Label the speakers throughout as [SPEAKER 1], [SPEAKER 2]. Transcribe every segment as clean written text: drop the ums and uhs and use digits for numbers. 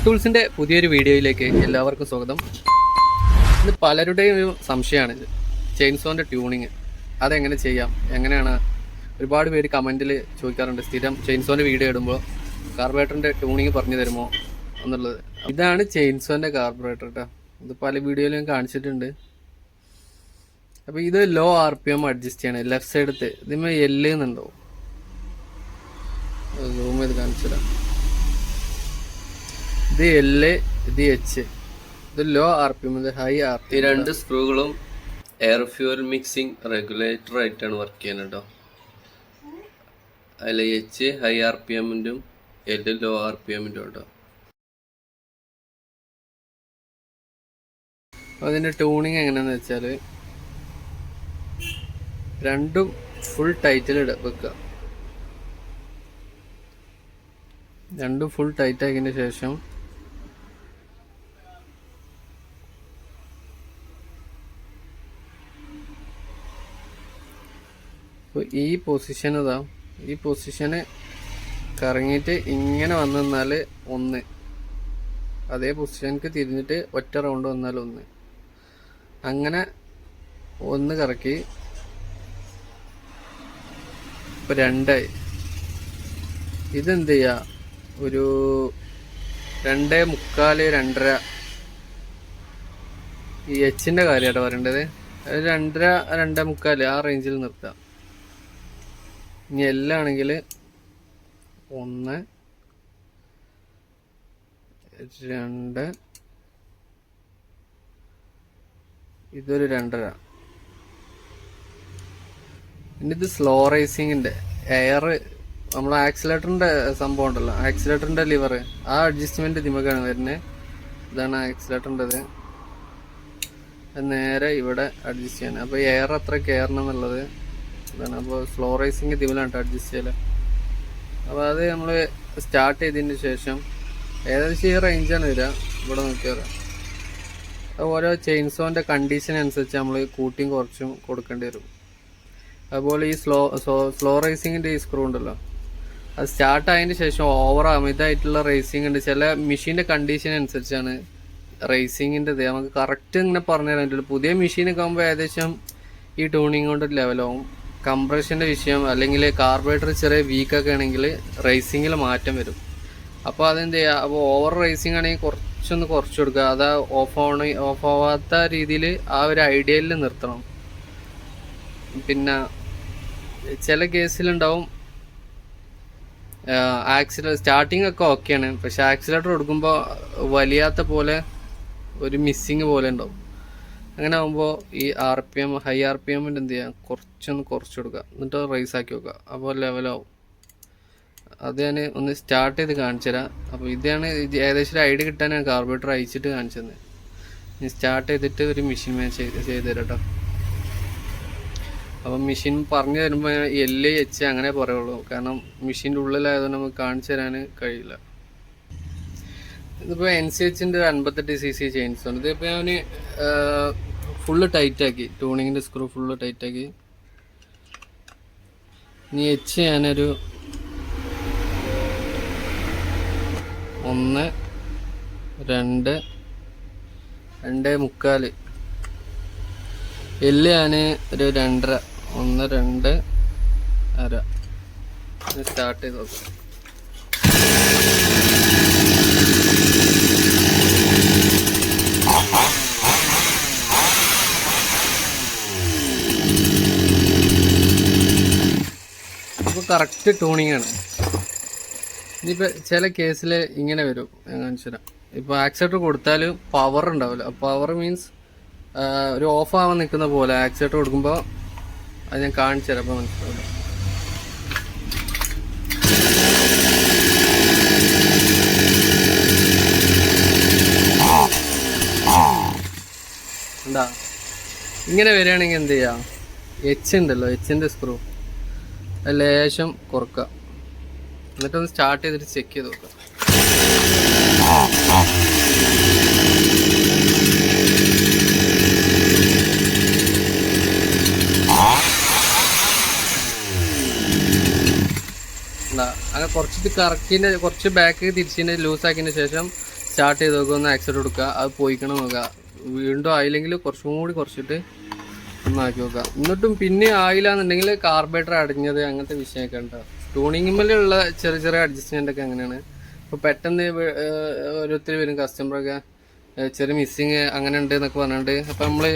[SPEAKER 1] Tech ടൂൾസിൻ്റെ പുതിയൊരു വീഡിയോയിലേക്ക് എല്ലാവർക്കും സ്വാഗതം. ഇത് പലരുടെയും ഒരു സംശയമാണിത്, ചെയിൻസോൻ്റെ ട്യൂണിങ് അതെങ്ങനെ ചെയ്യാം, എങ്ങനെയാണ്. ഒരുപാട് പേര് കമൻറ്റിൽ ചോദിക്കാറുണ്ട്, സ്ഥിരം ചെയിൻസോൻ്റെ വീഡിയോ ഇടുമ്പോൾ കാർബറേറ്ററിൻ്റെ ട്യൂണിങ് പറഞ്ഞു തരുമോ എന്നുള്ളത്. ഇതാണ് ചെയിൻസോൻ്റെ കാർബറേറ്റർ കേട്ടോ. ഇത് പല വീഡിയോയിലും കാണിച്ചിട്ടുണ്ട്. അപ്പോൾ ഇത് ലോ RPM അഡ്ജസ്റ്റ് ചെയ്യണം. ലെഫ്റ്റ് സൈഡത്തെ ഇതിന്മേൽ എല്ല് എന്നുണ്ടാവും, സൂം ചെയ്ത് കാണിച്ചിടാം. ഇത് L, ഇത് H. ഇത് ലോ RPM, ഇത് ഹൈ RPM. ഈ രണ്ട് സ്ക്രൂകളും എയർ ഫ്യൂവൽ മിക്സിംഗ് റെഗുലേറ്റർ ആയിട്ടാണ് വർക്ക് ചെയ്യുന്നത് കേട്ടോ. അതിൽ H ഹൈ RPM-ൻ്റെയും L ലോ RPM-ൻ്റെയും കേട്ടോ. അതിൻ്റെ ട്യൂണിങ് എങ്ങനെയാണെന്ന് വെച്ചാൽ, രണ്ടും ഫുൾ ടൈറ്റിൽ വെക്കുക. രണ്ടും ഫുൾ ടൈറ്റ് ആക്കിയതിന് ശേഷം ഈ പൊസിഷൻ ഇതാ, ഈ പൊസിഷന് കറങ്ങിയിട്ട് ഇങ്ങനെ വന്നു നിന്നാൽ 1, അതേ പൊസിഷനിക്ക് തിരിഞ്ഞിട്ട് ഒറ്റ റൗണ്ട് വന്നാൽ 1, അങ്ങനെ 1 കറക്കി. ഇപ്പോൾ 2 ആയി. ഇതെന്ത് ചെയ്യുക, ഒരു 2.25, 2.5. ഈ H-ൻ്റെ കാര്യമായിട്ട് പറയേണ്ടത്. 2.5, 2.25 ആ റേഞ്ചിൽ നിർത്താം. ഇനി എല്ലാണെങ്കിൽ 1, 2, ഇതൊരു 2.5. ഇനി ഇത് സ്ലോ റേസിങ്ങിൻ്റെ എയർ, നമ്മൾ ആക്സിലേറ്ററിൻ്റെ സംഭവം ഉണ്ടല്ലോ, ആക്സിലേറ്ററിൻ്റെ ലിവർ, ആ അഡ്ജസ്റ്റ്മെൻറ്റ് ഇതിമൊക്കെയാണ് വരുന്നത്. ഇതാണ് ആക്സിലേറ്ററിൻ്റെത്. നേരെ ഇവിടെ അഡ്ജസ്റ്റ് ചെയ്യണം. അപ്പോൾ എയർ എത്ര കയറണം എന്നുള്ളത് ഇതാണ്. അപ്പോൾ സ്ലോ റേസിങ് ഇതിലാണ് അഡ്ജസ്റ്റ് ചെയ്യല്. അപ്പോൾ അത് നമ്മൾ സ്റ്റാർട്ട് ചെയ്തതിന് ശേഷം ഏകദേശം ഈ റേഞ്ചാണ് വരിക. ഇവിടെ നോക്കിയാൽ ഓരോ ചെയിൻസോൻ്റെ കണ്ടീഷൻ അനുസരിച്ച് നമ്മൾ കൂട്ടിയും കുറച്ചും കൊടുക്കേണ്ടി വരും. അതുപോലെ ഈ സ്ലോ റേസിങ്ങിൻ്റെ ഈ സ്ക്രൂ ഉണ്ടല്ലോ, അത് സ്റ്റാർട്ട് ആയതിന് ശേഷം ഓവർ അമിതമായിട്ടുള്ള റേസിംഗ് ഉണ്ട്. ചില മെഷീൻ്റെ കണ്ടീഷൻ അനുസരിച്ചാണ് റേസിങ്ങിൻ്റെ ഇത് നമുക്ക് കറക്റ്റ് ഇങ്ങനെ പറഞ്ഞു തരാൻ പറ്റില്ല. പുതിയ മെഷീനൊക്കെ ആകുമ്പോൾ ഏകദേശം ഈ ട്യൂണിങ് കൊണ്ട് ലെവലാവും. കംപ്രഷൻ്റെ വിഷയം അല്ലെങ്കിൽ കാർബറേറ്റർ ചെറിയ വീക്കൊക്കെ ആണെങ്കിൽ റേസിങ്ങിൽ മാറ്റം വരും. അപ്പോൾ അതെന്ത് ചെയ്യുക, അപ്പോൾ ഓവർ റേസിംഗ് ആണെങ്കിൽ കുറച്ചൊന്ന് കുറച്ച് കൊടുക്കുക. അത് ഓഫ് ആവാത്ത രീതിയിൽ ആ ഒരു ഐഡിയയിൽ നിർത്തണം. പിന്നെ ചില കേസിലുണ്ടാവും സ്റ്റാർട്ടിങ് ഒക്കെ ഓക്കെയാണ്, പക്ഷെ ആക്സിലേറ്റർ കൊടുക്കുമ്പോൾ വലിയാത്ത പോലെ ഒരു മിസ്സിങ് പോലെ ഉണ്ടാവും. അങ്ങനെ ആകുമ്പോൾ ഈ ഹൈ RPM-ൻ്റെ എന്ത് ചെയ്യുക, കുറച്ചൊന്ന് കുറച്ച് കൊടുക്കുക, എന്നിട്ട് റൈസ് ആക്കി വെക്കുക. അപ്പോൾ ലെവലാവും. അത് ഞാൻ ഒന്ന് സ്റ്റാർട്ട് ചെയ്ത് കാണിച്ചു തരാം. അപ്പോൾ ഇതാണ് ഏകദേശം ഒരു ഐഡിയ കിട്ടാൻ ഞാൻ കാർബറേറ്റർ അയച്ചിട്ട് കാണിച്ചു തന്നെ. ഇനി സ്റ്റാർട്ട് ചെയ്തിട്ട് ഒരു മെഷീൻ ചെയ്ത് തരാം കേട്ടോ. അപ്പം മെഷീൻ പറഞ്ഞു തരുമ്പോൾ L, H അങ്ങനെ പറയുള്ളൂ, കാരണം മെഷീൻ്റെ ഉള്ളിലായതുകൊണ്ട് നമുക്ക് കാണിച്ചു തരാൻ കഴിയില്ല. ഇതിപ്പോൾ NCH-ൻ്റെ 58cc ചെയിൻസ് ആണ്. ഇതിപ്പോൾ ഞാൻ ഫുള്ള് ടൈറ്റാക്കി, ട്യൂണിങ്ങിൻ്റെ സ്ക്രൂ ഫുള്ള് ടൈറ്റാക്കി. ഇനി H ഞാനൊരു 1, 2, 2.25. L ഞാൻ ഒരു 2.5, 1, 2.5. സ്റ്റാർട്ട് ചെയ്ത് നോക്കാം. ഇപ്പോൾ കറക്റ്റ് ട്യൂണിങ് ആണ്. ഇനിയിപ്പോൾ ചില കേസിൽ ഇങ്ങനെ വരും, ഞാൻ കാണിച്ചു തരാം. ഇപ്പോൾ ആക്സിലേറ്റർ കൊടുത്താൽ പവർ ഉണ്ടാവില്ല. പവർ മീൻസ് ഒരു ഓഫ് ആവാൻ നിൽക്കുന്ന പോലെ ആക്സിലേറ്റർ കൊടുക്കുമ്പോൾ അത് ഞാൻ കാണിച്ചു തരാം. അപ്പോൾ മനസ്സിലാവില്ല. എന്താ ഇങ്ങനെ വരികയാണെങ്കിൽ എന്ത് ചെയ്യാം, H ഉണ്ടല്ലോ, H-ൻ്റെ സ്ക്രൂ അത് ലേശം കുറക്കുക. എന്നിട്ടൊന്ന് സ്റ്റാർട്ട് ചെയ്തിട്ട് ചെക്ക് ചെയ്ത് നോക്കുക. അങ്ങനെ കുറച്ച് കറക്കിൻ്റെ കുറച്ച് ബാക്ക് തിരിച്ചതിന് ലൂസാക്കിയതിന് ശേഷം സ്റ്റാർട്ട് ചെയ്ത് നോക്കുക, ഒന്ന് ആക്സിഡൻറ്റ് കൊടുക്കുക, അത് പോയിക്കണം നോക്കുക. വീണ്ടും ആയില്ലെങ്കിൽ കുറച്ചും കൂടി കുറച്ചിട്ട് ഒന്നാക്കി നോക്കുക. എന്നിട്ടും പിന്നെ ആയില്ല എന്നുണ്ടെങ്കിൽ കാർബറേറ്റർ അടഞ്ഞത് അങ്ങനത്തെ വിഷയമൊക്കെ ഉണ്ടാവും. ട്യൂണിങ്ങിലുള്ള ചെറിയ ചെറിയ അഡ്ജസ്റ്റ്മെൻ്റ് ഒക്കെ അങ്ങനെയാണ്. ഇപ്പോൾ പെട്ടെന്ന് ഓരോരുത്തർ വരും കസ്റ്റമറൊക്കെ ചെറിയ മിസ്സിങ് അങ്ങനെ ഉണ്ട് എന്നൊക്കെ പറഞ്ഞിട്ട്. അപ്പോൾ നമ്മൾ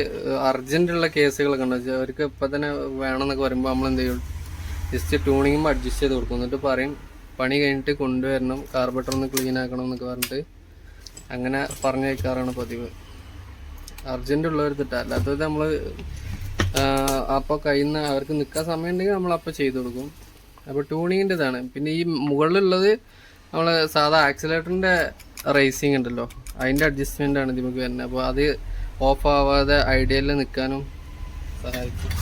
[SPEAKER 1] അർജൻറ്റുള്ള കേസുകളൊക്കെ ഉണ്ട്, അവർക്ക് ഇപ്പം തന്നെ വേണമെന്നൊക്കെ പറയുമ്പോൾ നമ്മൾ എന്ത് ചെയ്യും, ജസ്റ്റ് ട്യൂണിങ്ങുമ്പോൾ അഡ്ജസ്റ്റ് ചെയ്ത് കൊടുക്കും. എന്നിട്ട് പറയും പണി കഴിഞ്ഞിട്ട് കൊണ്ടുവരണം, കാർബറേറ്റർ ഒന്ന് ക്ലീൻ ആക്കണം എന്നൊക്കെ പറഞ്ഞിട്ട് അങ്ങനെ പറഞ്ഞേക്കാറാണ് പതിവ്. അർജൻറ്റ് ഉള്ളവരുത്തിട്ട്, അല്ലാത്തത് നമ്മൾ അപ്പോൾ കയ്യിൽ നിന്ന് അവർക്ക് നിൽക്കാൻ സമയം ഉണ്ടെങ്കിൽ നമ്മളപ്പോൾ ചെയ്ത് കൊടുക്കും. അപ്പോൾ ട്യൂണിങ്ങിൻ്റെ ഇതാണ്. പിന്നെ ഈ മുകളിലുള്ളത് നമ്മൾ സാധാ ആക്സിലേറ്ററിൻ്റെ റേസിങ് ഉണ്ടല്ലോ, അതിൻ്റെ അഡ്ജസ്റ്റ്മെൻ്റ് ആണ് നമുക്ക് വരുന്നത്. അപ്പോൾ അത് ഓഫ് ആവാതെ ഐഡിയയിൽ നിൽക്കാനും സഹായിക്കും.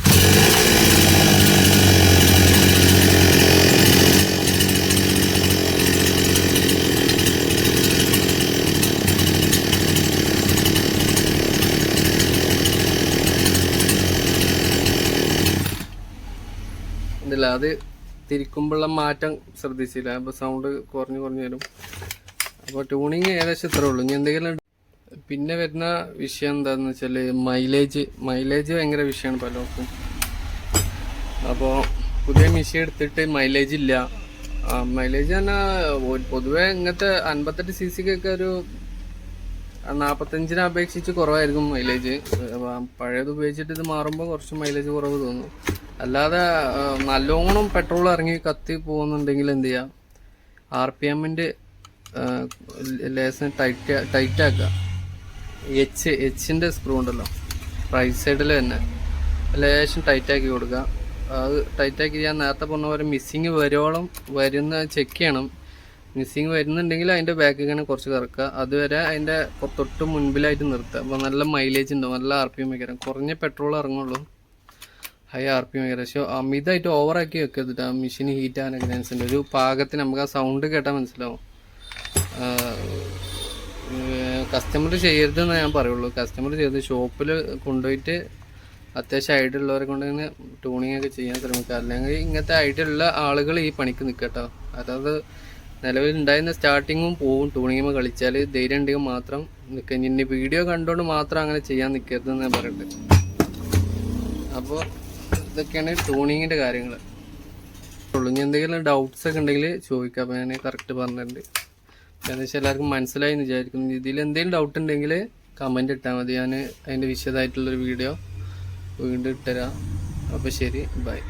[SPEAKER 1] ഇതില്ല, അത് തിരിക്കുമ്പോഴുള്ള മാറ്റം ശ്രദ്ധിച്ചില്ല, അപ്പോൾ സൗണ്ട് കുറഞ്ഞ് വരും. അപ്പോൾ ട്യൂണിങ് ഏകദേശം ഇത്രേ ഉള്ളൂ. ഇനി എന്തെങ്കിലും പിന്നെ വരുന്ന വിഷയം എന്താണെന്ന് വെച്ചാൽ മൈലേജ് ഭയങ്കര വിഷയമാണ് പലർക്കും. അപ്പോൾ പുതിയ മെഷീൻ എടുത്തിട്ട് മൈലേജ് ഇല്ല. മൈലേജ് പറഞ്ഞാൽ പൊതുവേ ഇങ്ങനത്തെ 58 cc ഒരു 45 അപേക്ഷിച്ച് കുറവായിരിക്കും മൈലേജ്. പഴയത് ഉപയോഗിച്ചിട്ട് ഇത് മാറുമ്പോൾ കുറച്ച് മൈലേജ് കുറവ് തോന്നും. അല്ലാതെ നല്ലോണം പെട്രോൾ ഇറങ്ങി കത്തി പോകുന്നുണ്ടെങ്കിൽ എന്ത് ചെയ്യാം, RPM ലേശം ടൈറ്റ് ആക്കുക. എച്ചിൻ്റെ സ്ക്രൂ ഉണ്ടല്ലോ റൈറ്റ് സൈഡിൽ തന്നെ ലേശം ടൈറ്റാക്കി കൊടുക്കുക. അത് ടൈറ്റാക്കി ഞാൻ നേരത്തെ പറഞ്ഞ പോലെ മിസ്സിങ് വരുന്ന ചെക്ക് ചെയ്യണം. മിസ്സിങ് വരുന്നുണ്ടെങ്കിൽ അതിൻ്റെ ബാക്കിൽ ഇങ്ങനെ കുറച്ച് കറക്കുക, അതുവരെ അതിൻ്റെ തൊട്ട് മുൻപിലായിട്ട് നിർത്തുക. അപ്പോൾ നല്ല മൈലേജ് ഉണ്ടാവും, നല്ല RPM വയ്ക്കാം. കുറഞ്ഞ പെട്രോൾ ഇറങ്ങുള്ളൂ, ഹൈ RPM വയ്ക്കാം. പക്ഷേ അമിതമായിട്ട് ഓവറാക്കി വെക്കരുത്. ആ മെഷീൻ ഹീറ്റ് ആകാനൊക്കെ ചാൻസ് ഒരു പാകത്തിന് നമുക്ക് ആ സൗണ്ട് കേട്ടാൽ മനസ്സിലാവും. കസ്റ്റമർ ചെയ്യരുതെന്ന് ഞാൻ പറയുള്ളൂ. കസ്റ്റമർ ചെയ്ത് ഷോപ്പിൽ കൊണ്ടുപോയിട്ട് അത്യാവശ്യം ഐഡിയ ഉള്ളവരെ കൊണ്ട് തന്നെ ട്യൂണിങ് ഒക്കെ ചെയ്യാൻ ശ്രമിക്കുക. അല്ലെങ്കിൽ ഇങ്ങനത്തെ ഐഡിയ ഉള്ള ആളുകൾ ഈ പണിക്ക് നിൽക്കട്ടോ. അതായത് നിലവിലുണ്ടായിരുന്ന സ്റ്റാർട്ടിങ്ങും പോവും. ട്യൂണിങ്ങുമ്പോൾ കളിച്ചാൽ ധൈര്യം ഉണ്ടെങ്കിൽ മാത്രം നിൽക്കുക. ഇനി വീഡിയോ കണ്ടുകൊണ്ട് മാത്രം അങ്ങനെ ചെയ്യാൻ നിൽക്കരുതെന്ന് ഞാൻ പറയട്ടെ. അപ്പോൾ ഇതൊക്കെയാണ് ട്യൂണിങ്ങിൻ്റെ കാര്യങ്ങൾ ഉള്ളൂ. ഇനി എന്തെങ്കിലും ഡൗട്ട്സ് ഒക്കെ ഉണ്ടെങ്കിൽ ചോദിക്കാം, അപ്പോൾ ഞാൻ കറക്റ്റ് പറഞ്ഞിട്ടുണ്ട്. ഏകദേശം എല്ലാവർക്കും മനസ്സിലായി എന്ന് വിചാരിക്കുന്നു. ഇതിൽ എന്തെങ്കിലും ഡൗട്ട് ഉണ്ടെങ്കിൽ കമൻറ്റ് ഇട്ടാൽ മതി, ഞാൻ അതിൻ്റെ വിശദമായിട്ടുള്ളൊരു വീഡിയോ വീണ്ടും ഇട്ടുതരാം. അപ്പോൾ ശരി, ബൈ.